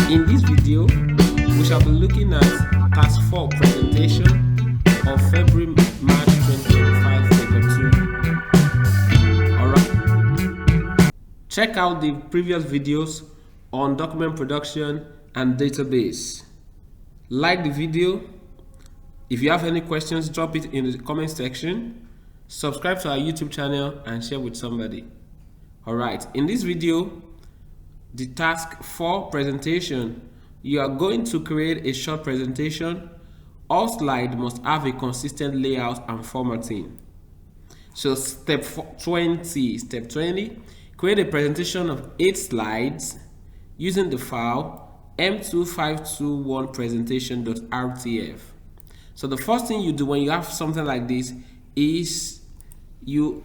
In this video, we shall be looking at Task 4 presentation of February March 2025 paper 2. Alright. Check out the previous videos on document production and database. Like the video. If you have any questions, drop it in the comment section. Subscribe to our YouTube channel and share with somebody. Alright, in this video, the task 4 presentation, you are going to create a short presentation. All slides must have a consistent layout and formatting. So step 20, create a presentation of 8 slides using the file m2521 presentation.rtf. So the first thing you do when you have something like this is you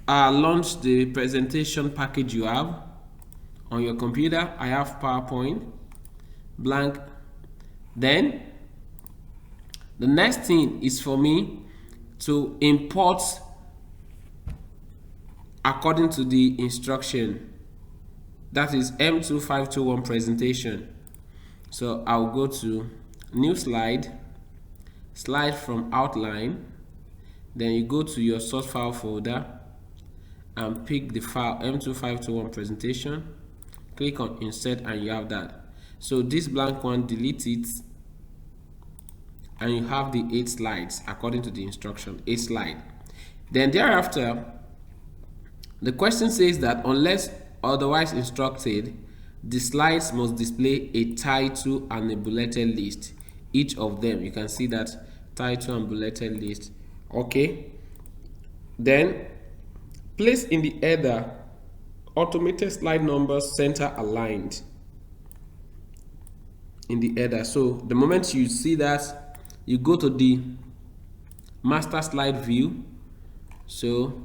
launch the presentation package you have on your computer. I have PowerPoint blank. Then the next thing is for me to import according to the instruction, that is M2521 presentation. So I'll go to new slide from outline, then you go to your source file folder and pick the file M2521 presentation, click on insert, and you have that. So this blank one, delete it, and you have the 8 slides according to the instruction, 8 slides. Then thereafter, the question says that unless otherwise instructed, the slides must display a title and a bulleted list, each of them. You can see that title and bulleted list. Okay, then place in the header automated slide numbers center aligned in the header. So the moment you see that, you go to the master slide view. So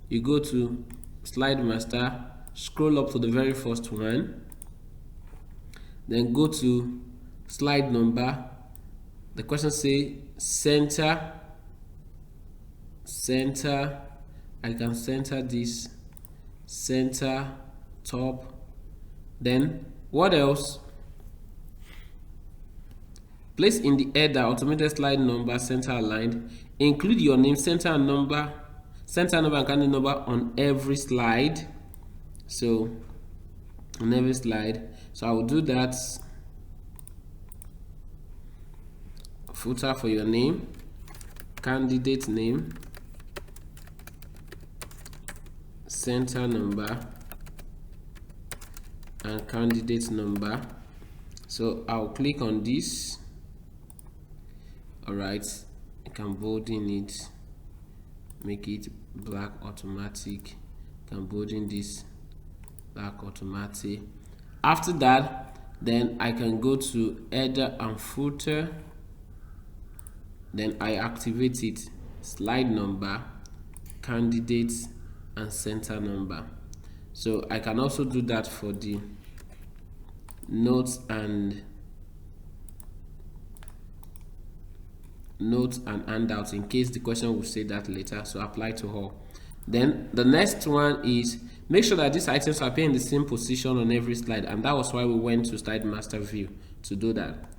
you go to slide master, scroll up to the very first one, then go to slide number. The question say center. I can center this, center top. Then what else? Place in the header automated slide number center aligned. Include your name, center number and candidate number on every slide. So on every slide. So I will do that. Footer for your name, candidate name, center number, and candidate number. So I'll click on this. Alright, I can bolden it, make it black automatic. Can bolden this black automatic. After that, then I can go to header and footer. Then I activate it, slide number, candidates, and center number. So I can also do that for the notes and handouts, in case the question will say that later. So apply to all. Then the next one is make sure that these items appear in the same position on every slide, and that was why we went to slide master view to do that.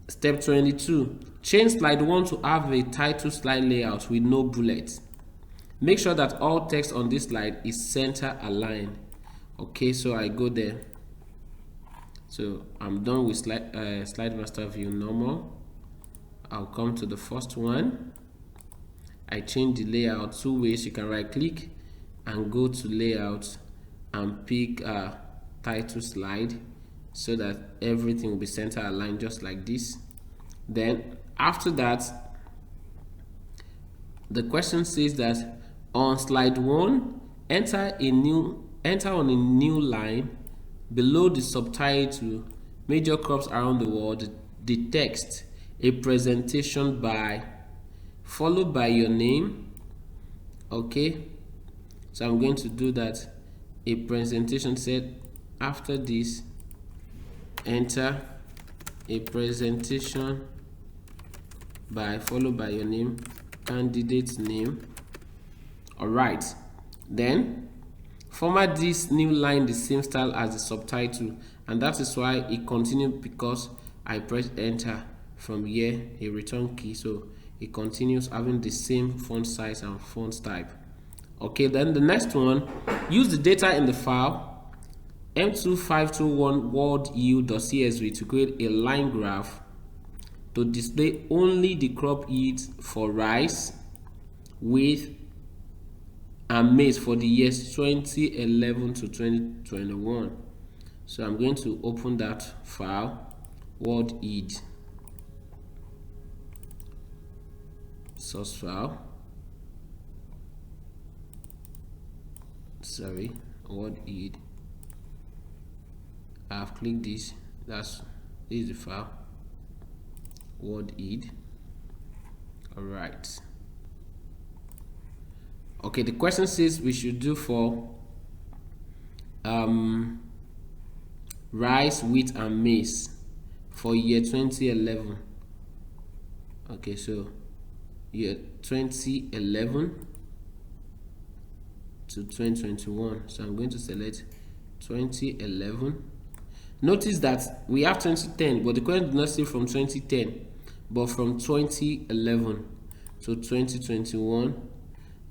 Step 22, change slide 1 to have a title slide layout with no bullets. Make sure that all text on this slide is center aligned. Okay, so I go there. So I'm done with slide master view normal. I'll come to the first one. I change the layout 2 ways. You can right click and go to layout and pick title slide, so that everything will be center aligned just like this. Then after that, the question says that on slide 1, enter on a new line below the subtitle major crops around the world, the text a presentation by, followed by your name. Okay, so I'm going to do that, a presentation set. After this, enter a presentation by, followed by your name, candidate name. All right, then Format this new line the same style as the subtitle, and that is why it continued, because I press enter. From here a return key, so it continues having the same font size and font type. Okay, then the next one, use the data in the file m2521 world.csv to create a line graph to display only the crop yields for rice, wheat, and maize for the years 2011 to 2021. So I'm going to open that file, world yield, source file, world yield. I've clicked this, this is the file, world yield. All right. Okay, the question says we should do for rice, wheat, and maize for year 2011. Okay, so year 2011 to 2021. So I'm going to select 2011. Notice that we have 2010, but the question does not say from 2010, but from 2011 to 2021.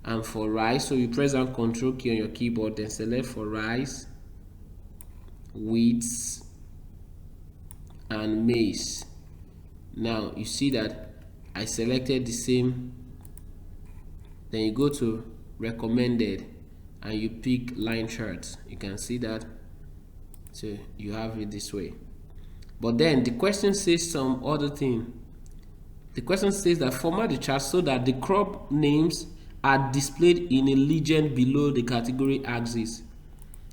And for rice, so you press down Control key on your keyboard, then select for rice, wheat, and maize. Now you see that I selected the same. Then you go to recommended and you pick line charts. You can see that, so you have it this way. But then the question says some other thing. The question says that format the chart so that the crop names are displayed in a legend below the category axis.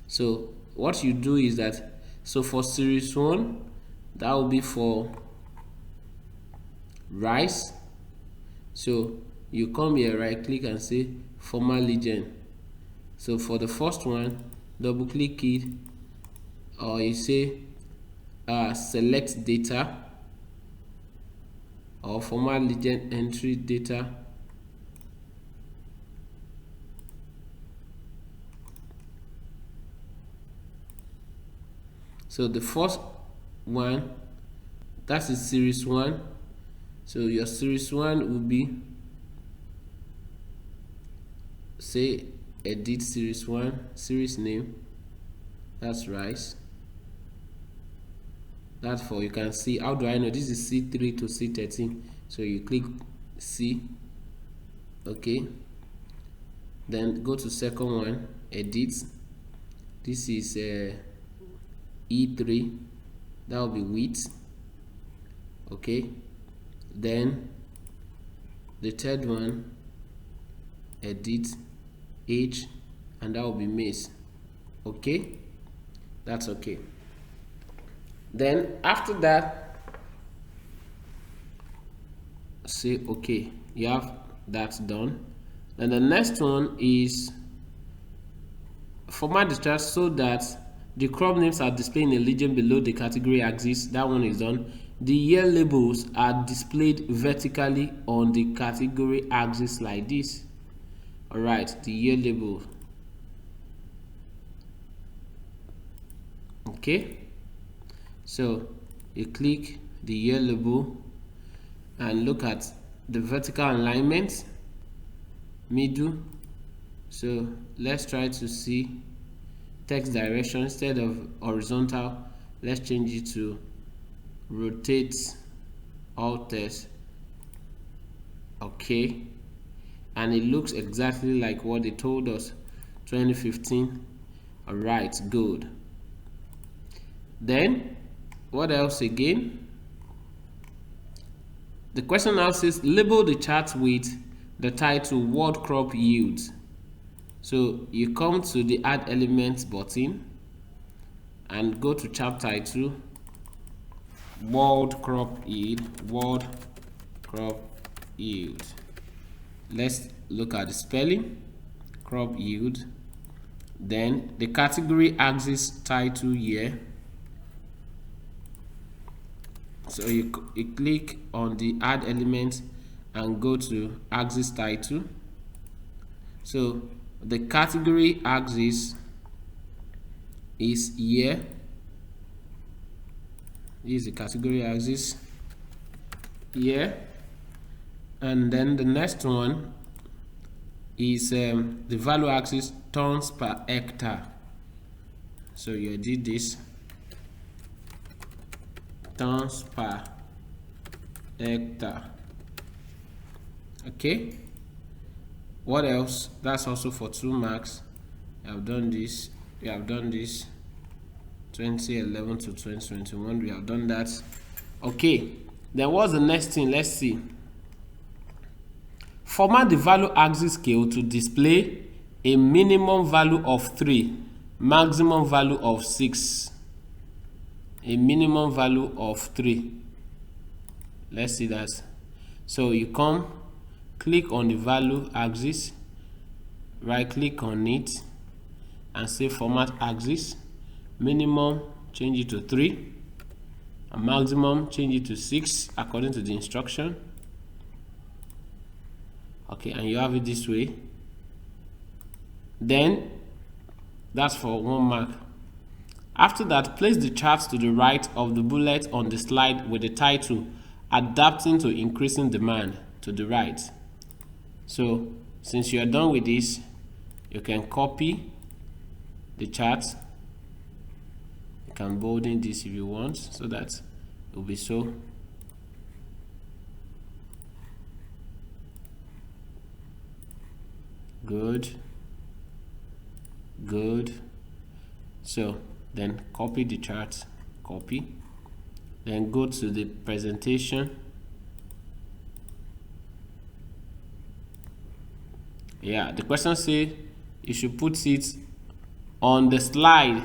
So what you do is that, so for series 1, that will be for rice. So you come here, right click and say format legend. So for the first one, double click it, or you say select data, or format legend entry data. So the first one, that's the series 1. So your series 1 will be, say, edit series 1, series name, that's rice. That's for, you can see, how do I know this is C3 to C13? So you click C, okay, then go to second one, edit. This is E3, that will be wheat. Okay, then the third one, edit H, and that will be maize. Okay, that's okay. Then after that, say okay, you have that done. And the next one is format the chart so that the crop names are displayed in a legend below the category axis. That one is done. The year labels are displayed vertically on the category axis like this. All right, the year label. Okay, so you click the year label and look at the vertical alignment, middle. So let's try to see text direction instead of horizontal. Let's change it to rotate all text. Okay, and it looks exactly like what they told us, 2015. All right, good. Then what else again? The question now says label the chart with the title world crop yields. So you come to the add elements button and go to chart title, world crop yield, world crop yield. Let's look at the spelling, crop yield. Then the category axis title here. So you click on the add element and go to axis title. So the category axis is year. This is the category axis, year. And then the next one is the value axis, tons per hectare. So you did this, tons per hectare. Okay, what else? That's also for 2 marks. We have done this, 2011 to 2021, we have done that. Okay, then what's the next thing? Let's see. Format the value axis scale to display a minimum value of 3, maximum value of 6. A minimum value of 3. Let's see that. So you come, click on the value axis, right click on it and say format axis. Minimum, change it to 3, and maximum, change it to 6 according to the instruction. Okay, and you have it this way. Then that's for 1 mark. After that, place the chart to the right of the bullet on the slide with the title adapting to increasing demand, to the right. So since you are done with this, you can copy the chart. You can bolden this if you want, so that it will be so. Good. So then copy the chart, copy, then go to the presentation. Yeah, the question says you should put it on the slide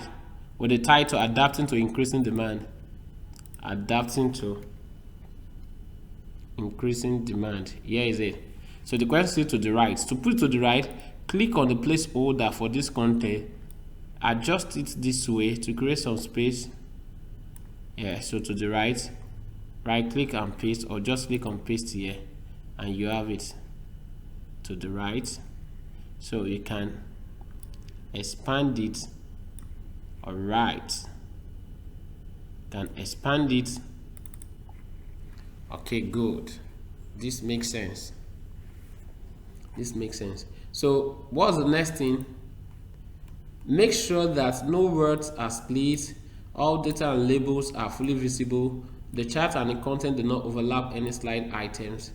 with the title adapting to increasing demand. Adapting to increasing demand. Here is it. So the question is to the right. To put it to the right, click on the placeholder for this content, adjust it this way to create some space. Yeah, so to the right, right click and paste, or just click on paste here, and you have it to the right. So you can expand it. All right, can expand it. Okay, good. This makes sense. So what's the next thing? Make sure that no words are split, all data and labels are fully visible, the chart and the content do not overlap any slide items.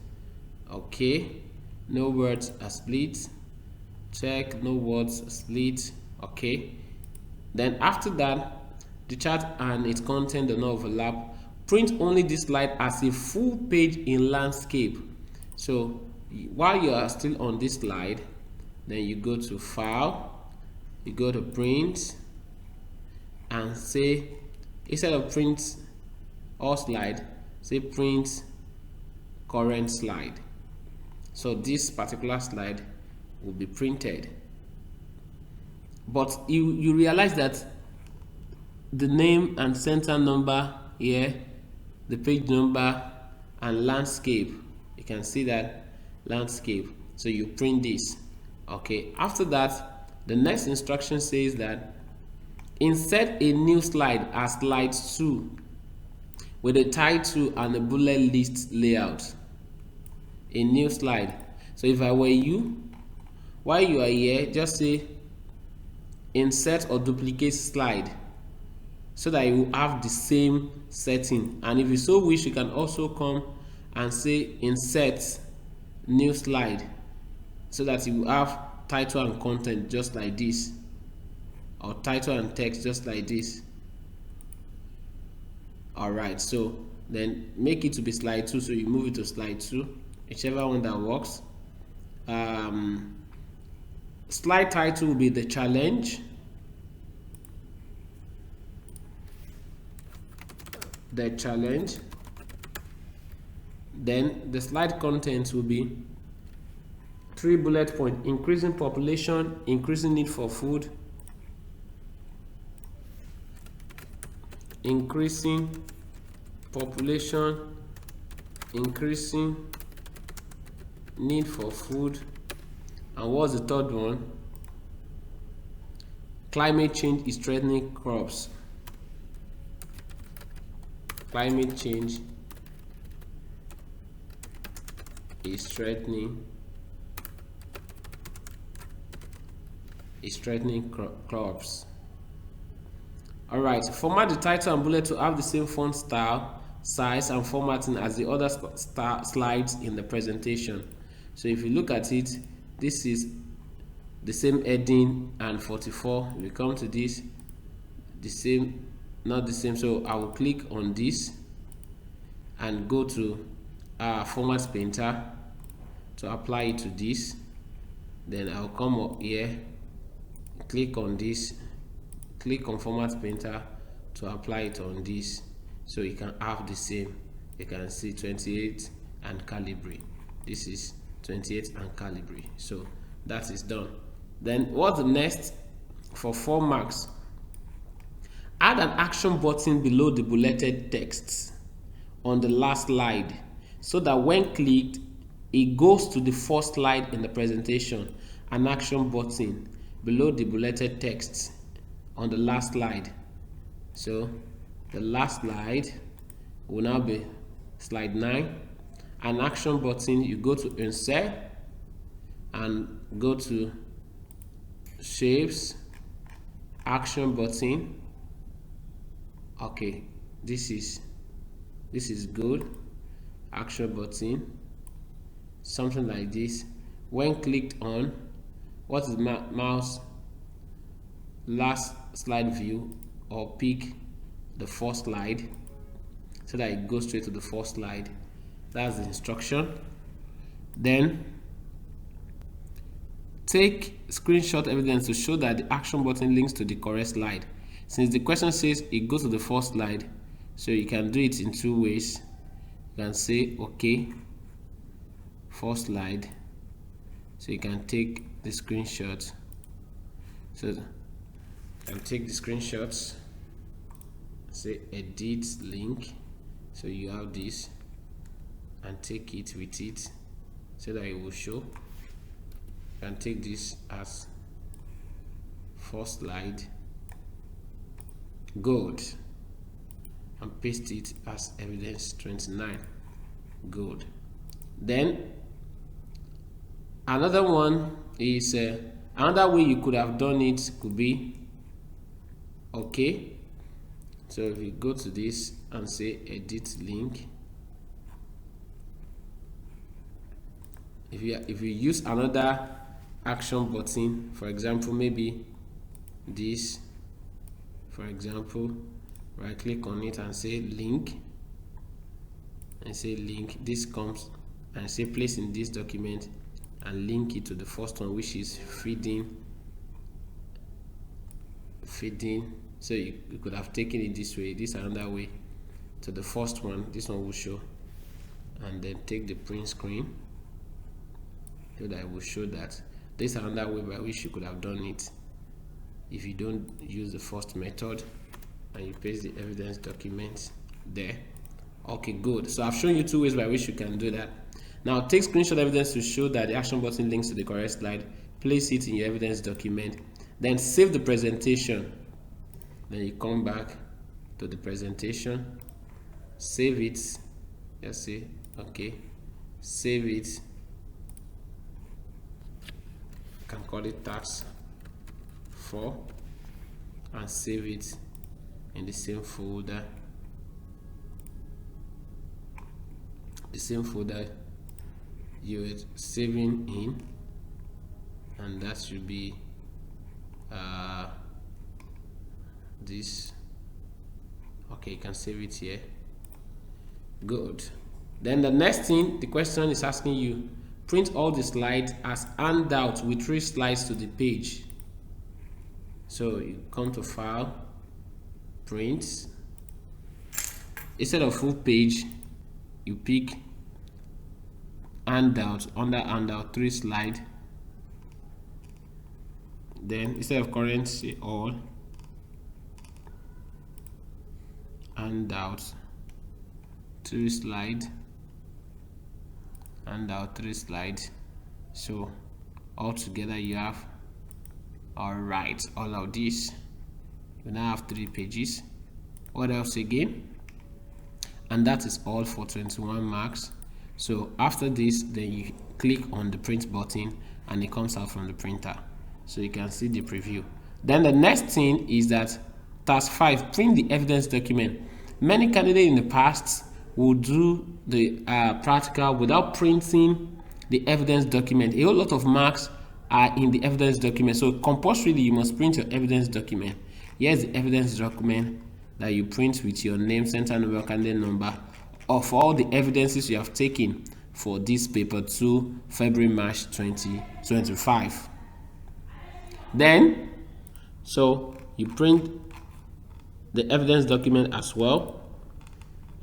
Okay, no words are split. Check, no words split. Okay, then after that, the chart and its content do not overlap. Print only this slide as a full page in landscape. So while you are still on this slide, then you go to file, you go to print, and say, instead of print all slide, say print current slide. So this particular slide will be printed. But you realize that the name and center number here, the page number, and landscape, you can see that landscape. So you print this. Okay, after that, the next instruction says that insert a new slide as slide 2 with a title and a bullet list layout. A new slide. So if I were you, while you are here, just say insert or duplicate slide, so that you have the same setting. And if you so wish, you can also come and say insert new slide, so that you have title and content just like this, or title and text just like this. Alright, so then make it to be slide 2, so you move it to slide 2, whichever one that works. Slide title will be the challenge. Then the slide content will be 3 bullet points: increasing population, increasing need for food, increasing population, increasing need for food, and what's the third one? Climate change is threatening crops. Climate change is threatening crops. Alright, format the title and bullet to have the same font style, size, and formatting as the other slides in the presentation. So if you look at it, this is the same heading and 44. We come to this, the same, not the same. So I will click on this and go to Format Painter to apply it to this. Then I'll come up here, click on this, click on Format Painter to apply it on this, so you can have the same. You can see 28 and Calibri. This is 28 and Calibri. So that is done. Then what's the next? For 4 marks, add an action button below the bulleted texts on the last slide, so that when clicked, it goes to the first slide in the presentation. An action button below the bulleted text on the last slide. So the last slide will now be slide 9. An action button, you go to Insert and go to Shapes, Action Button. Okay, this is good. Action button, something like this. When clicked on, what is mouse last slide view, or pick the first slide so that it goes straight to the first slide. That's the instruction. Then take screenshot evidence to show that the action button links to the correct slide. Since the question says it goes to the first slide, so you can do it in 2 ways. You can say okay, first slide, so you can take the screenshot. So you can take the screenshots, say edit link, so you have this, and take it with it so that it will show. You can take this as first slide, good, and paste it as evidence 29, good. Then another one is another way you could have done it could be okay. So if you go to this and say edit link, if you use another action button, for example, maybe this, for example, right click on it and say link, and say link, this comes and say place in this document and link it to the first one, which is feeding. So you could have taken it this way, this another way, to the first one. This one will show, and then take the print screen so that it will show that. This is another way by which you could have done it if you don't use the first method, and you paste the evidence document there. Okay, good. So I've shown you 2 ways by which you can do that. Now take screenshot evidence to show that the action button links to the correct slide, place it in your evidence document, then save the presentation. Then you come back to the presentation, save it, just say okay, save it, you can call it task 4, and save it in the same folder, you are saving in, and that should be this. Okay, you can save it here, good. Then the next thing, the question is asking you, print all the slides as handout with 3 slides to the page. So you come to File, Print, instead of full page, you pick handout, under handout 3 slide. Then instead of current, say all, handout 3 slide, handout 3 slide. So all together you have All right, all of this. We now have 3 pages. What else again? And that is all for 21 marks. So after this, then you click on the print button and it comes out from the printer, so you can see the preview. Then the next thing is that task 5, print the evidence document. Many candidates in the past will do the practical without printing the evidence document. A whole lot of marks are in the evidence document, so compulsorily you must print your evidence document. Here's the evidence document that you print with your name, center number, candidate number of all the evidences you have taken for this paper 2 February March 2025. Then so you print the evidence document as well,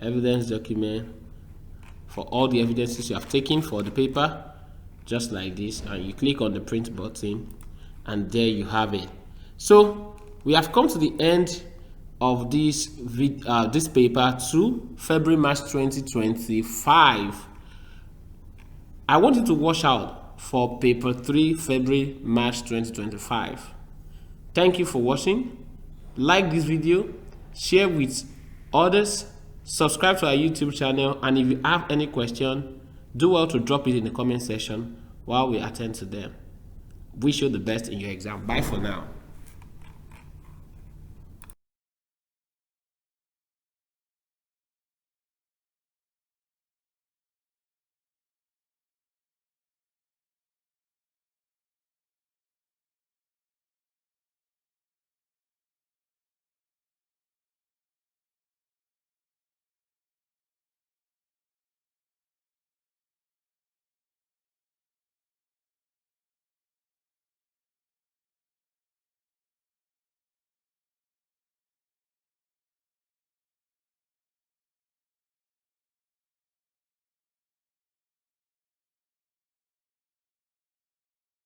evidence document for all the evidences you have taken for the paper, just like this, and you click on the print button and there you have it. So we have come to the end of this paper 2 February March 2025. I want you to watch out for paper 3 February March 2025. Thank you for watching. Like this video, share with others, subscribe to our YouTube channel, and if you have any question, do well to drop it in the comment section while we attend to them. Wish you the best in your exam. Bye for now.